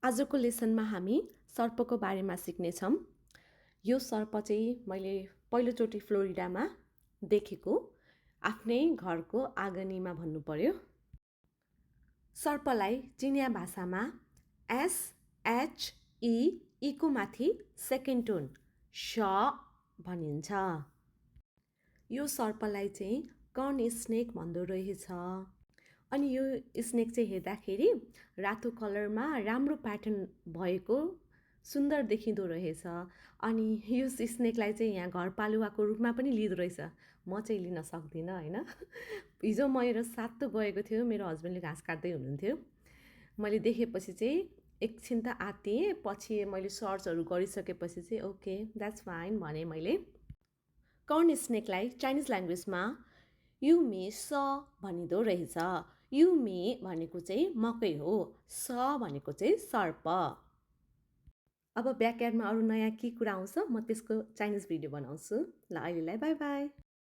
आजको लेसनमा हामी सर्पको बारेमा सिक्नेछौँ। यो सर्प चाहिँ मैले पहिलोचोटि फ्लोरिडामा देखेको, आफ्नै घरको आँगनीमा भन्नु पर्यो। सर्पलाई चिनिया भाषामा SHE को माथि सेकेन्ड टोन श भनिन्छ। यो सर्पलाई चाहिँ कर्न स्नेक भन्दो रहेछ। अनि यो स्नेक चाहिँ हेर्दाखेरि रातो कलरमा राम्रो प्याटर्न भएको सुन्दर देखिँदो रहेछ। अनि यो स्नेकलाई चाहिँ यहाँ घरपालुवाको रूपमा पनि लिँदो रहेछ। म चाहिँ लिन सक्दिनँ होइन। हिजो मेरो साथ त गएको थियो, मेरो हस्बेन्डले घाँस काट्दै हुनुहुन्थ्यो। मैले देखेपछि चाहिँ एकछिन त आत्तिएँ, पछि मैले सर्चहरू गरिसकेपछि चाहिँ ओके द्याट्स फाइन भने मैले। कर्न स्नेकलाई चाइनिज ल्याङ्ग्वेजमा युमे स भनिँदो रहेछ। युमे भनेको चाहिँ मकै हो, स भनेको चाहिँ सर्प। अब ब्याकयार्डमा अरू नयाँ के कुरा आउँछ म त्यसको चाइनिज भिडियो बनाउँछु। ल अहिलेलाई बाई बाई।